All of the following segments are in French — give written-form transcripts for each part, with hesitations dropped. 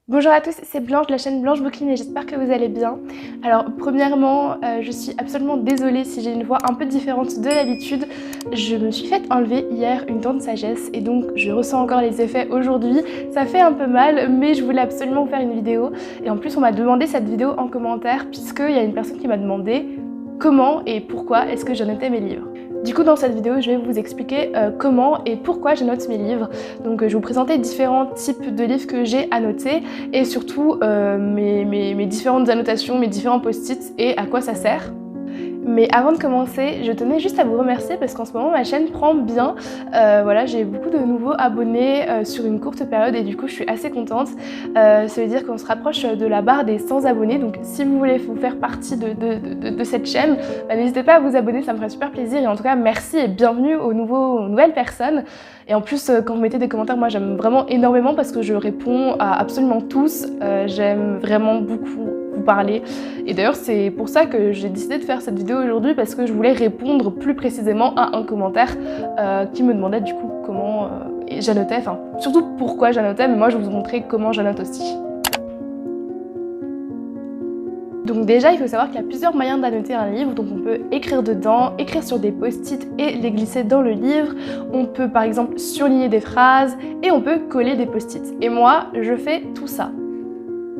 Bonjour à tous, c'est Blanche de la chaîne Blanche Booking et j'espère que vous allez bien. Alors premièrement, je suis absolument désolée si j'ai une voix un peu différente de l'habitude. Je me suis fait enlever hier une dent de sagesse et donc je ressens encore les effets aujourd'hui. Ça fait un peu mal mais je voulais absolument vous faire une vidéo. Et en plus on m'a demandé cette vidéo en commentaire puisqu'il y a une personne qui m'a demandé comment et pourquoi est-ce que j'annotais mes livres. Du coup dans cette vidéo je vais vous expliquer comment et pourquoi j'annote mes livres. Donc je vais vous présenter différents types de livres que j'ai annotés et surtout mes différentes annotations, mes différents post-it et à quoi ça sert. Mais avant de commencer, je tenais juste à vous remercier parce qu'en ce moment ma chaîne prend bien. Voilà, j'ai beaucoup de nouveaux abonnés sur une courte période et du coup je suis assez contente. Ça veut dire qu'on se rapproche de la barre des 100 abonnés, donc si vous voulez vous faire partie de cette chaîne, n'hésitez pas à vous abonner, ça me ferait super plaisir. Et en tout cas merci et bienvenue aux nouvelles personnes. Et en plus quand vous mettez des commentaires, moi j'aime vraiment énormément parce que je réponds à absolument tous. J'aime vraiment beaucoup vous parler. Et d'ailleurs c'est pour ça que j'ai décidé de faire cette vidéo aujourd'hui parce que je voulais répondre plus précisément à un commentaire qui me demandait du coup comment j'annotais, enfin surtout pourquoi j'annotais, mais moi je vais vous montrer comment j'annote aussi. Donc déjà, il faut savoir qu'il y a plusieurs moyens d'annoter un livre. Donc on peut écrire dedans, écrire sur des post-it et les glisser dans le livre. On peut par exemple surligner des phrases et on peut coller des post-it. Et moi, je fais tout ça.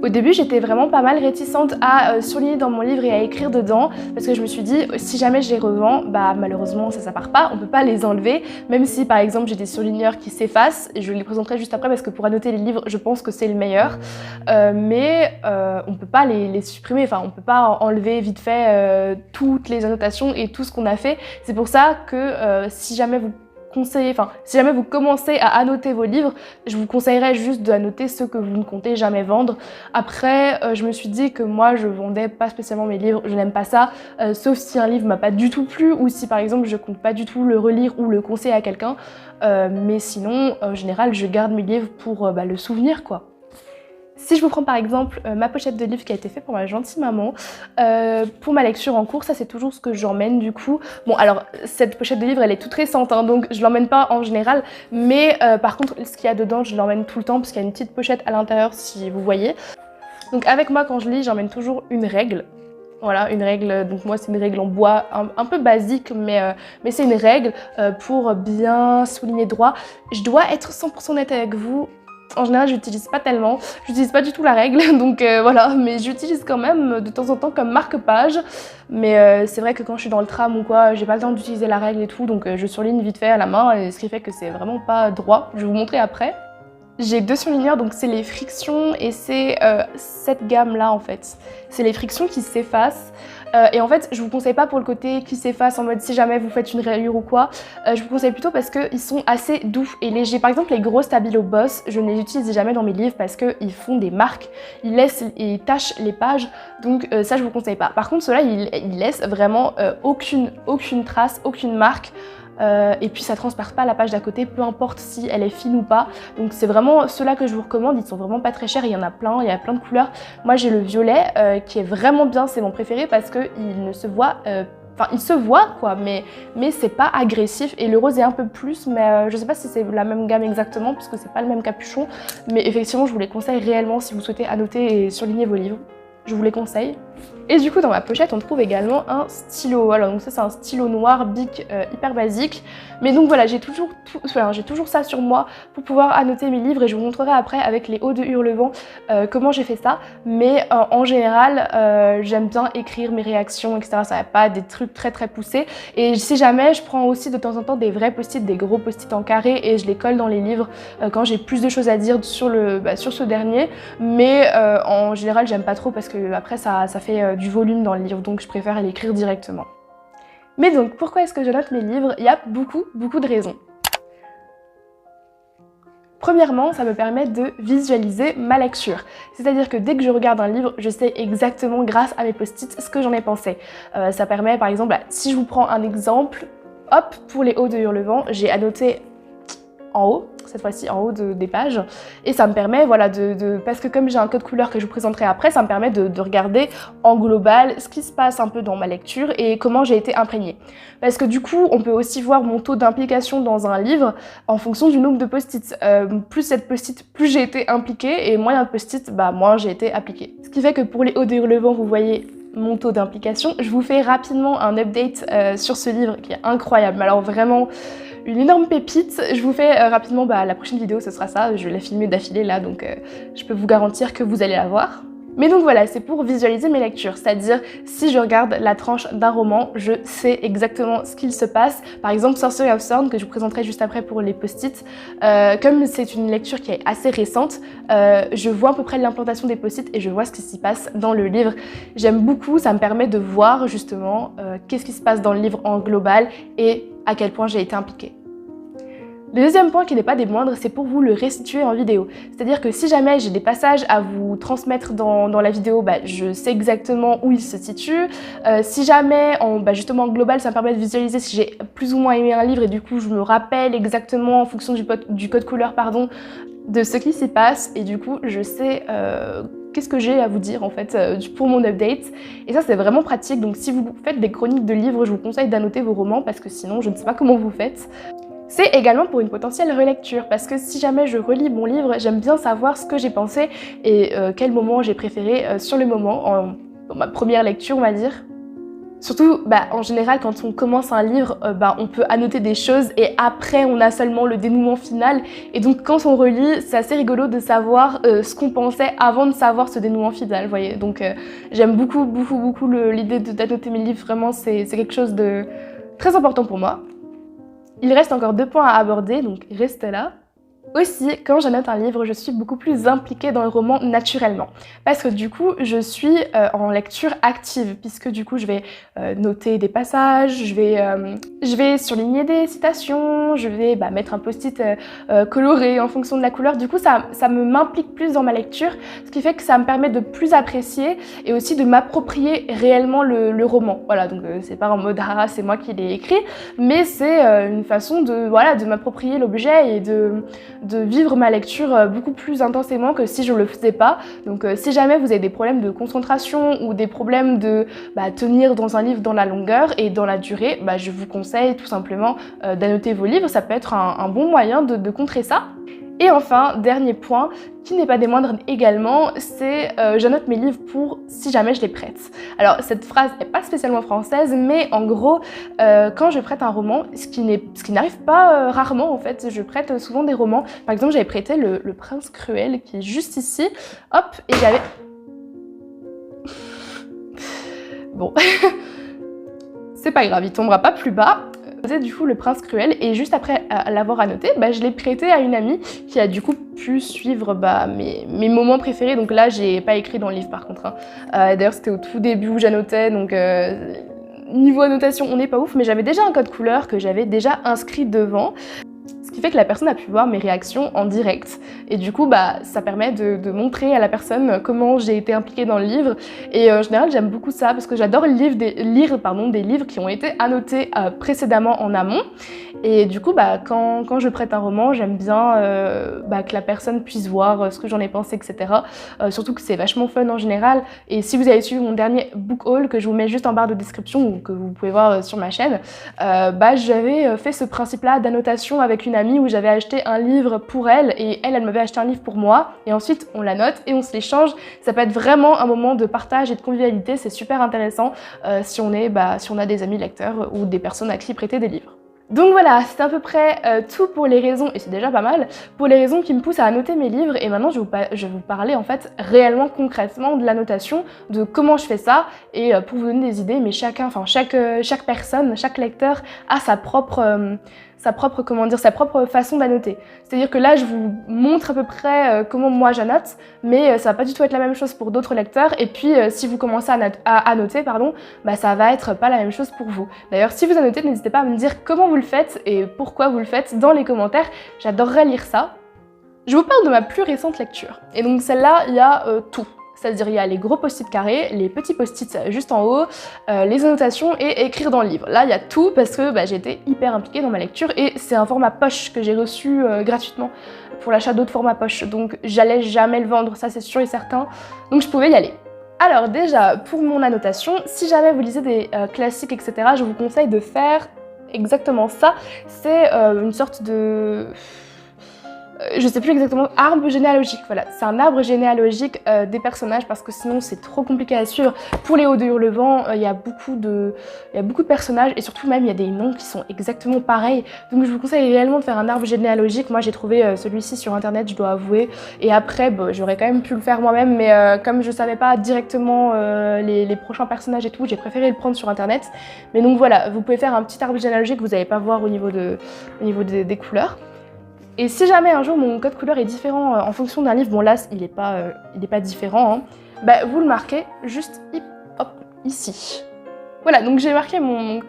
Au début, j'étais vraiment pas mal réticente à surligner dans mon livre et à écrire dedans parce que je me suis dit, si jamais je les revends, bah malheureusement ça part pas, on peut pas les enlever, même si par exemple j'ai des surligneurs qui s'effacent, et je les présenterai juste après parce que pour annoter les livres, je pense que c'est le meilleur, mais on peut pas les supprimer, enfin on peut pas enlever vite fait toutes les annotations et tout ce qu'on a fait. C'est pour ça que si jamais vous commencez à annoter vos livres, je vous conseillerais juste d'annoter ceux que vous ne comptez jamais vendre. Après, je me suis dit que moi, je vendais pas spécialement mes livres, je n'aime pas ça, sauf si un livre m'a pas du tout plu ou si par exemple je compte pas du tout le relire ou le conseiller à quelqu'un. Mais sinon, en général, je garde mes livres pour le souvenir, quoi. Si je vous prends par exemple ma pochette de livre qui a été faite pour ma gentille maman, pour ma lecture en cours, ça c'est toujours ce que j'emmène du coup. Bon alors cette pochette de livre elle est toute récente hein, donc je l'emmène pas en général, mais par contre ce qu'il y a dedans je l'emmène tout le temps parce qu'il y a une petite pochette à l'intérieur si vous voyez. Donc avec moi quand je lis j'emmène toujours une règle. Voilà, une règle, donc moi c'est une règle en bois un peu basique, mais c'est une règle pour bien souligner droit. Je dois être 100% honnête avec vous. En général, j'utilise pas tellement, j'utilise pas du tout la règle, donc voilà, mais j'utilise quand même de temps en temps comme marque-page. Mais c'est vrai que quand je suis dans le tram ou quoi, j'ai pas le temps d'utiliser la règle et tout, donc je surligne vite fait à la main, et ce qui fait que c'est vraiment pas droit. Je vais vous montrer après. J'ai deux surligneurs, donc c'est les frictions et c'est cette gamme là en fait. C'est les frictions qui s'effacent. Et en fait, je vous conseille pas pour le côté qui s'efface en mode si jamais vous faites une rayure ou quoi. Je vous conseille plutôt parce qu'ils sont assez doux et légers. Par exemple, les gros Stabilo Boss, je ne les utilise jamais dans mes livres parce qu'ils font des marques. Ils tachent les pages, donc ça je vous conseille pas. Par contre, ceux-là, ils laissent vraiment aucune trace, aucune marque. Et puis ça transperce pas la page d'à côté, peu importe si elle est fine ou pas. Donc c'est vraiment ceux-là que je vous recommande, ils sont vraiment pas très chers, il y en a plein, il y a plein de couleurs. Moi j'ai le violet qui est vraiment bien, c'est mon préféré parce qu'il ne se voit, enfin il se voit quoi, mais c'est pas agressif. Et le rose est un peu plus, mais je sais pas si c'est la même gamme exactement puisque c'est pas le même capuchon. Mais effectivement je vous les conseille réellement si vous souhaitez annoter et surligner vos livres. Je vous les conseille. Et du coup dans ma pochette on trouve également un stylo. Voilà, donc ça c'est un stylo noir Bic hyper basique. Mais donc voilà, j'ai toujours ça sur moi pour pouvoir annoter mes livres et je vous montrerai après avec les hauts de Hurlevent comment j'ai fait ça. Mais en général j'aime bien écrire mes réactions etc. Ça va pas des trucs très poussés. Et si jamais je prends aussi de temps en temps des vrais post-it, des gros post-it en carré et je les colle dans les livres quand j'ai plus de choses à dire sur ce dernier. Mais en général j'aime pas trop parce que après ça fait du volume dans le livre, donc je préfère l'écrire directement. Mais donc, pourquoi est-ce que je note mes livres? Il y a beaucoup de raisons. Premièrement, ça me permet de visualiser ma lecture. C'est-à-dire que dès que je regarde un livre, je sais exactement, grâce à mes post-it, ce que j'en ai pensé. Ça permet, par exemple, si je vous prends un exemple, hop, pour les hauts de Hurlevent, j'ai annoté en haut, cette fois-ci en haut des pages, et ça me permet, voilà, parce que comme j'ai un code couleur que je vous présenterai après, ça me permet de regarder en global ce qui se passe un peu dans ma lecture et comment j'ai été imprégnée. Parce que du coup, on peut aussi voir mon taux d'implication dans un livre en fonction du nombre de post-it. Plus cette post-it, plus j'ai été impliquée, et moins il y a de post-it, bah moins j'ai été appliquée. Ce qui fait que pour les hauts et relevants, vous voyez mon taux d'implication. Je vous fais rapidement un update sur ce livre qui est incroyable, mais alors vraiment une énorme pépite. Je vous fais rapidement, la prochaine vidéo ce sera ça, je vais la filmer d'affilée là, donc je peux vous garantir que vous allez la voir. Mais donc voilà, c'est pour visualiser mes lectures, c'est-à-dire si je regarde la tranche d'un roman, je sais exactement ce qu'il se passe. Par exemple, Sorcery of Thorn, que je vous présenterai juste après pour les post-it, comme c'est une lecture qui est assez récente, je vois à peu près l'implantation des post-it et je vois ce qui s'y passe dans le livre. J'aime beaucoup, ça me permet de voir justement qu'est-ce qui se passe dans le livre en global et à quel point j'ai été impliquée. Le deuxième point qui n'est pas des moindres, c'est pour vous le restituer en vidéo. C'est-à-dire que si jamais j'ai des passages à vous transmettre dans la vidéo, je sais exactement où ils se situent. Si jamais, justement en global, ça me permet de visualiser si j'ai plus ou moins aimé un livre et du coup je me rappelle exactement en fonction du code couleur, de ce qui s'y passe et du coup je sais qu'est-ce que j'ai à vous dire en fait pour mon update. Et ça c'est vraiment pratique, donc si vous faites des chroniques de livres, je vous conseille d'annoter vos romans parce que sinon je ne sais pas comment vous faites. C'est également pour une potentielle relecture, parce que si jamais je relis mon livre, j'aime bien savoir ce que j'ai pensé et quel moment j'ai préféré sur le moment, dans ma première lecture on va dire. Surtout, en général, quand on commence un livre, on peut annoter des choses et après on a seulement le dénouement final. Et donc quand on relit, c'est assez rigolo de savoir ce qu'on pensait avant de savoir ce dénouement final, vous voyez. Donc j'aime beaucoup l'idée d'annoter mes livres, vraiment c'est quelque chose de très important pour moi. Il reste encore 2 points à aborder, donc restez là. Aussi, quand j'annote un livre, je suis beaucoup plus impliquée dans le roman naturellement. Parce que du coup, je suis en lecture active, puisque du coup, je vais noter des passages, je vais surligner des citations, je vais mettre un post-it coloré en fonction de la couleur. Du coup, ça m'implique plus dans ma lecture, ce qui fait que ça me permet de plus apprécier et aussi de m'approprier réellement le roman. Voilà, donc c'est pas en mode « ah, c'est moi qui l'ai écrit », mais c'est une façon de m'approprier l'objet et de vivre ma lecture beaucoup plus intensément que si je le faisais pas. Donc si jamais vous avez des problèmes de concentration ou des problèmes de tenir dans un livre dans la longueur et dans la durée, je vous conseille tout simplement d'annoter vos livres, ça peut être un bon moyen de contrer ça. Et enfin, dernier point, qui n'est pas des moindres également, c'est j'annote mes livres pour si jamais je les prête. Alors cette phrase n'est pas spécialement française, mais en gros, quand je prête un roman, ce qui n'arrive pas rarement en fait, je prête souvent des romans. Par exemple, j'avais prêté le Prince Cruel qui est juste ici, hop, et j'avais... Bon, c'est pas grave, il tombera pas plus bas. Du coup le Prince Cruel et juste après l'avoir annoté, je l'ai prêté à une amie qui a du coup pu suivre mes moments préférés. Donc là j'ai pas écrit dans le livre par contre hein. D'ailleurs c'était au tout début où j'annotais, donc niveau annotation on n'est pas ouf, mais j'avais déjà un code couleur que j'avais déjà inscrit devant. Ce qui fait que la personne a pu voir mes réactions en direct. Et du coup, ça permet de montrer à la personne comment j'ai été impliquée dans le livre. Et en général, j'aime beaucoup ça parce que j'adore lire des livres qui ont été annotés précédemment en amont. Et du coup, quand je prête un roman, j'aime bien que la personne puisse voir ce que j'en ai pensé, etc. Surtout que c'est vachement fun en général. Et si vous avez suivi mon dernier book haul, que je vous mets juste en barre de description ou que vous pouvez voir sur ma chaîne, j'avais fait ce principe-là d'annotation avec une amie où j'avais acheté un livre pour elle et elle m'avait acheté un livre pour moi. Et ensuite, on la note et on se l'échange. Ça peut être vraiment un moment de partage et de convivialité. C'est super intéressant si on a des amis lecteurs ou des personnes à qui prêter des livres. Donc voilà, c'est à peu près tout pour les raisons, et c'est déjà pas mal, pour les raisons qui me poussent à annoter mes livres. Et maintenant je vais vous parler en fait réellement concrètement de l'annotation, de comment je fais ça, et pour vous donner des idées, mais chaque personne, chaque lecteur a sa propre façon d'annoter. C'est-à-dire que là, je vous montre à peu près comment moi j'annote, mais ça va pas du tout être la même chose pour d'autres lecteurs. Et puis, si vous commencez à annoter, ça va être pas la même chose pour vous. D'ailleurs, si vous annotez, n'hésitez pas à me dire comment vous le faites et pourquoi vous le faites dans les commentaires. J'adorerais lire ça. Je vous parle de ma plus récente lecture. Et donc celle-là, il y a tout. c'est-à-dire il y a les gros post-it carrés, les petits post-it juste en haut, les annotations et écrire dans le livre. Là il y a tout parce que j'ai été hyper impliquée dans ma lecture et c'est un format poche que j'ai reçu gratuitement pour l'achat d'autres formats poche, donc j'allais jamais le vendre, ça c'est sûr et certain, donc je pouvais y aller. Alors déjà, pour mon annotation, si jamais vous lisez des classiques, etc., je vous conseille de faire exactement ça. C'est une sorte de... je sais plus exactement, arbre généalogique, voilà. C'est un arbre généalogique des personnages parce que sinon c'est trop compliqué à suivre. Pour les Hauts de Hurlevent, il y a beaucoup de personnages et surtout même il y a des noms qui sont exactement pareils. Donc je vous conseille réellement de faire un arbre généalogique. Moi j'ai trouvé celui-ci sur internet, je dois avouer. Et après, j'aurais quand même pu le faire moi-même, mais comme je savais pas directement les prochains personnages et tout, j'ai préféré le prendre sur internet. Mais donc voilà, vous pouvez faire un petit arbre généalogique que vous n'allez pas voir au niveau des couleurs. Et si jamais un jour mon code couleur est différent en fonction d'un livre, bon là il est pas différent, hein, vous le marquez juste hop, ici. Voilà, donc j'ai marqué mon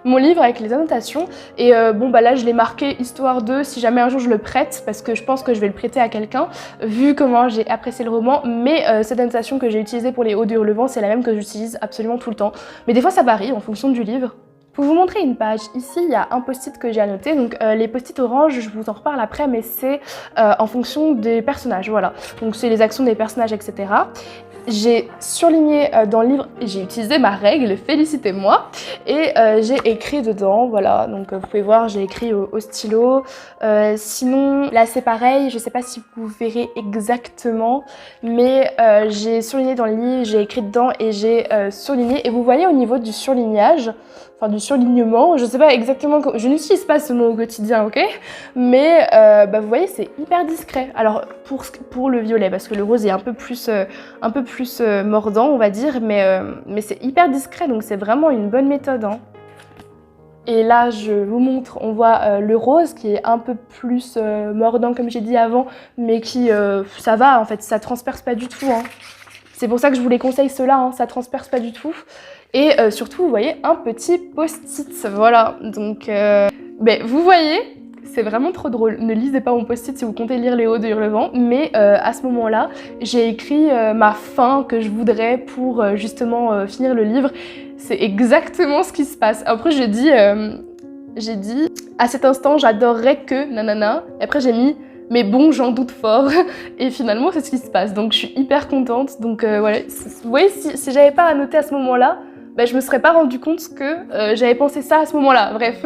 livre avec les annotations et là je l'ai marqué histoire de si jamais un jour je le prête, parce que je pense que je vais le prêter à quelqu'un vu comment j'ai apprécié le roman, mais cette annotation que j'ai utilisée pour les Hauts de Hurlevent c'est la même que j'utilise absolument tout le temps. Mais des fois ça varie en fonction du livre. Pour vous montrer une page, ici il y a un post-it que j'ai annoté, donc les post-it orange, je vous en reparle après, mais c'est en fonction des personnages, voilà. Donc c'est les actions des personnages, etc. J'ai surligné dans le livre, j'ai utilisé ma règle, félicitez-moi, et j'ai écrit dedans, voilà, donc vous pouvez voir, j'ai écrit au stylo. Sinon, là c'est pareil, je sais pas si vous verrez exactement, mais j'ai surligné dans le livre, j'ai écrit dedans et j'ai surligné, et vous voyez au niveau du surlignage, enfin du surlignement, je sais pas exactement, je n'utilise pas ce mot au quotidien, ok, mais vous voyez c'est hyper discret. Alors pour le violet, parce que le rose est un peu plus mordant on va dire, mais c'est hyper discret, donc c'est vraiment une bonne méthode, hein. Et là je vous montre, on voit le rose qui est un peu plus mordant comme j'ai dit avant, mais qui ça va en fait, ça transperce pas du tout, hein. C'est pour ça que je vous les conseille ceux-là, hein, ça transperce pas du tout. Et surtout, vous voyez un petit post-it, voilà. Donc, vous voyez, c'est vraiment trop drôle. Ne lisez pas mon post-it si vous comptez lire les Hauts de Hurlevent, mais à ce moment-là, j'ai écrit ma fin que je voudrais pour justement finir le livre. C'est exactement ce qui se passe. Après, j'ai dit, à cet instant, j'adorerais que nanana. Et après, j'ai mis mais bon, j'en doute fort. Et finalement, c'est ce qui se passe. Donc, je suis hyper contente. Donc, voilà. Vous voyez, si j'avais pas annoté à ce moment-là, je me serais pas rendu compte que j'avais pensé ça à ce moment-là. Bref.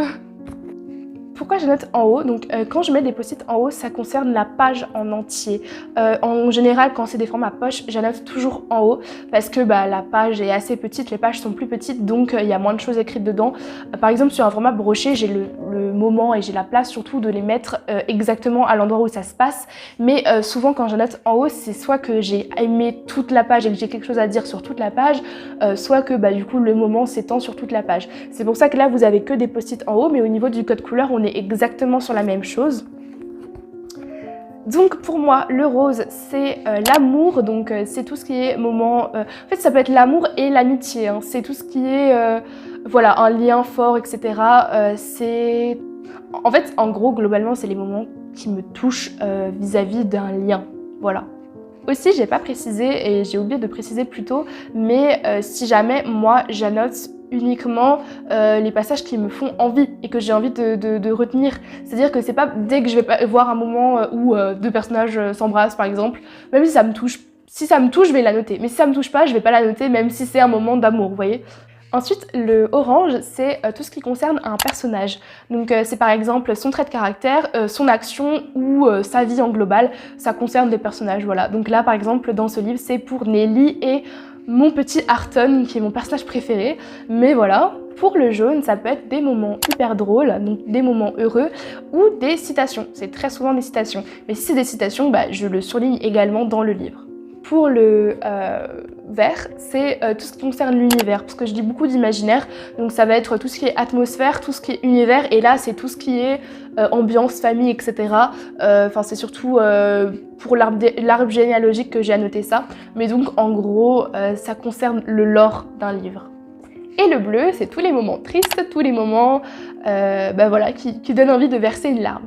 Pourquoi je note en haut? Donc quand je mets des post-it en haut, ça concerne la page en entier. En général, quand c'est des formats poche, j'annote toujours en haut parce que la page est assez petite, les pages sont plus petites, donc il y a moins de choses écrites dedans. Par exemple, sur un format broché, j'ai le moment et j'ai la place surtout de les mettre exactement à l'endroit où ça se passe. Mais souvent, quand j'annote en haut, c'est soit que j'ai aimé toute la page et que j'ai quelque chose à dire sur toute la page, soit que du coup, le moment s'étend sur toute la page. C'est pour ça que là, vous avez que des post-it en haut, mais au niveau du code couleur, on est exactement sur la même chose. Donc pour moi, le rose, c'est l'amour, donc c'est tout ce qui est moment... en fait, ça peut être l'amour et l'amitié, hein. C'est tout ce qui est, voilà, un lien fort, etc. C'est... En fait, en gros, globalement, c'est les moments qui me touchent vis-à-vis d'un lien, voilà. Aussi, j'ai pas précisé, et j'ai oublié de préciser plus tôt, mais si jamais, moi, j'annote uniquement les passages qui me font envie et que j'ai envie de retenir. C'est-à-dire que c'est pas dès que je vais voir un moment où deux personnages s'embrassent par exemple, même si ça me touche, je vais la noter. Mais si ça me touche pas, je vais pas la noter même si c'est un moment d'amour, vous voyez. Ensuite, le orange, c'est tout ce qui concerne un personnage. Donc c'est par exemple son trait de caractère, son action ou sa vie en global. Ça concerne des personnages, voilà. Donc là, par exemple, dans ce livre, c'est pour Nelly et mon petit Arton, qui est mon personnage préféré. Mais voilà, pour le jaune, ça peut être des moments hyper drôles, donc des moments heureux, ou des citations. C'est très souvent des citations. Mais si c'est des citations, je le surligne également dans le livre. Pour le vert, c'est tout ce qui concerne l'univers, parce que je dis beaucoup d'imaginaire, donc ça va être tout ce qui est atmosphère, tout ce qui est univers, et là c'est tout ce qui est ambiance, famille, etc. Enfin c'est surtout pour l'arbre généalogique que j'ai annoté ça, mais donc en gros ça concerne le lore d'un livre. Et le bleu, c'est tous les moments tristes, tous les moments voilà, qui donnent envie de verser une larme.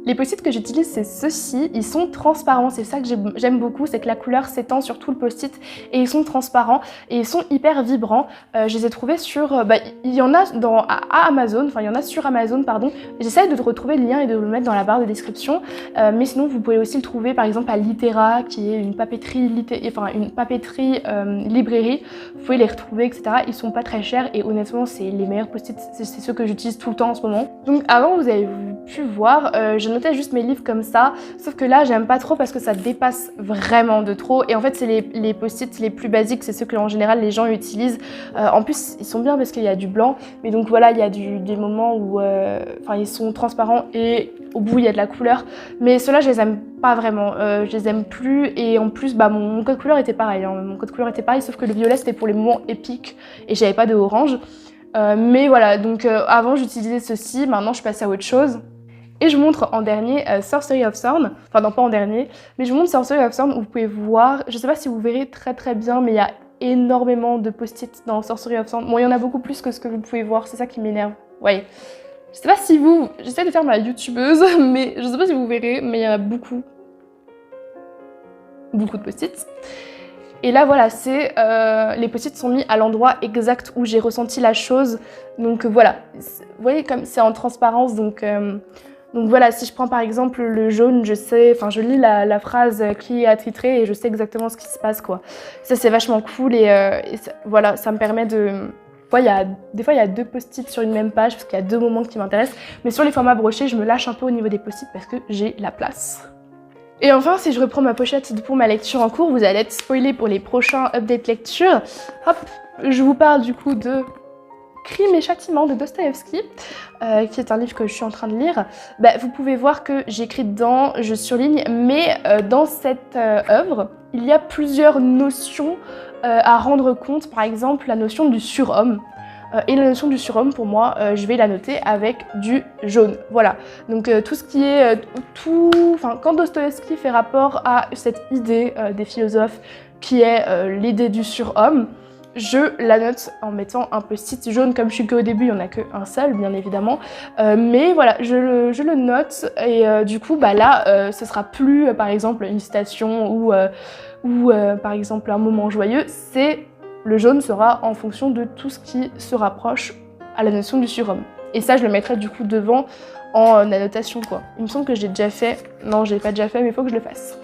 Les post-it que j'utilise, c'est ceux-ci, ils sont transparents, c'est ça que j'aime beaucoup, c'est que la couleur s'étend sur tout le post-it et ils sont transparents et ils sont hyper vibrants. Je les ai trouvés sur, il y en a à Amazon, enfin il y en a sur Amazon, pardon. J'essaie de retrouver le lien et de le mettre dans la barre de description, mais sinon vous pouvez aussi le trouver par exemple à Litera, qui est une papeterie, librairie. Vous pouvez les retrouver, etc. Ils sont pas très chers et honnêtement c'est les meilleurs post-it, c'est ceux que j'utilise tout le temps en ce moment. Donc avant vous avez pu voir, je notais juste mes livres comme ça, sauf que là j'aime pas trop parce que ça dépasse vraiment de trop et en fait c'est les post-it les plus basiques, c'est ceux que en général les gens utilisent. En plus ils sont bien parce qu'il y a du blanc, mais donc voilà il y a des moments où ils sont transparents et au bout il y a de la couleur, mais ceux-là je les aime pas vraiment, je les aime plus et en plus mon code couleur était pareil, hein. Mon code couleur était pareil sauf que le violet c'était pour les moments épiques et j'avais pas de orange. Mais voilà, donc avant j'utilisais ceci, maintenant je passe à autre chose. Et je vous montre en dernier Sorcery of Thorn, enfin non pas en dernier, mais je vous montre Sorcery of Thorn où vous pouvez voir, je sais pas si vous verrez très bien, mais il y a énormément de post-it dans Sorcery of Thorn. Bon, il y en a beaucoup plus que ce que vous pouvez voir, c'est ça qui m'énerve. Ouais. Je sais pas si j'essaie de faire ma youtubeuse, mais je sais pas si vous verrez, mais il y en a beaucoup. Beaucoup de post-it. Et là voilà, les post-it sont mis à l'endroit exact où j'ai ressenti la chose. Donc voilà, vous voyez comme c'est en transparence, donc voilà, si je prends par exemple le jaune, je lis la phrase qui est attitrée et je sais exactement ce qui se passe quoi. Ça c'est vachement cool et voilà, ça me permet de... Des fois il y a 2 post-it sur une même page parce qu'il y a 2 moments qui m'intéressent, mais sur les formats brochés, je me lâche un peu au niveau des post-it parce que j'ai la place. Et enfin, si je reprends ma pochette pour ma lecture en cours, vous allez être spoilés pour les prochains updates lecture. Hop, je vous parle du coup de Crimes et Châtiments de Dostoïevski, qui est un livre que je suis en train de lire. Vous pouvez voir que j'écris dedans, je surligne, mais dans cette œuvre, il y a plusieurs notions à rendre compte, par exemple la notion du surhomme. Et la notion du surhomme, pour moi, je vais la noter avec du jaune. Voilà. Donc tout ce qui est... quand Dostoïevski fait rapport à cette idée des philosophes qui est l'idée du surhomme, je la note en mettant un post-it jaune. Comme je suis qu'au début, il n'y en a qu'un seul, bien évidemment. Mais voilà, je le note et du coup, là, ce sera plus, par exemple, une citation ou par exemple, un moment joyeux. Le jaune sera en fonction de tout ce qui se rapproche à la notion du surhomme. Et ça, je le mettrai du coup devant en annotation, quoi. Il me semble que j'ai déjà fait. Non, je l'ai pas déjà fait, mais il faut que je le fasse.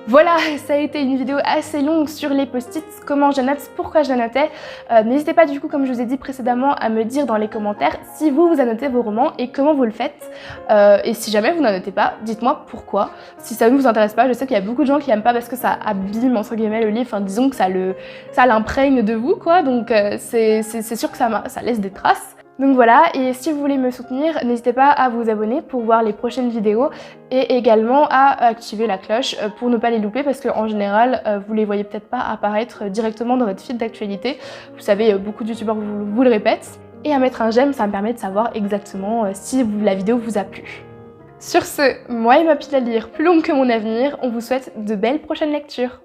Voilà, ça a été une vidéo assez longue sur les post-it, comment j'annote, pourquoi j'annotais. N'hésitez pas du coup, comme je vous ai dit précédemment, à me dire dans les commentaires si vous annotez vos romans et comment vous le faites. Et si jamais vous n'annotez pas, dites-moi pourquoi. Si ça ne vous intéresse pas, je sais qu'il y a beaucoup de gens qui n'aiment pas parce que ça abîme entre guillemets le livre, enfin disons que ça l'imprègne de vous quoi, donc c'est sûr que ça laisse des traces. Donc voilà, et si vous voulez me soutenir, n'hésitez pas à vous abonner pour voir les prochaines vidéos et également à activer la cloche pour ne pas les louper parce qu'en général, vous les voyez peut-être pas apparaître directement dans votre feed d'actualité. Vous savez, beaucoup de youtubeurs vous le répètent. Et à mettre un j'aime, ça me permet de savoir exactement si la vidéo vous a plu. Sur ce, moi et ma pile à lire plus longue que mon avenir, on vous souhaite de belles prochaines lectures.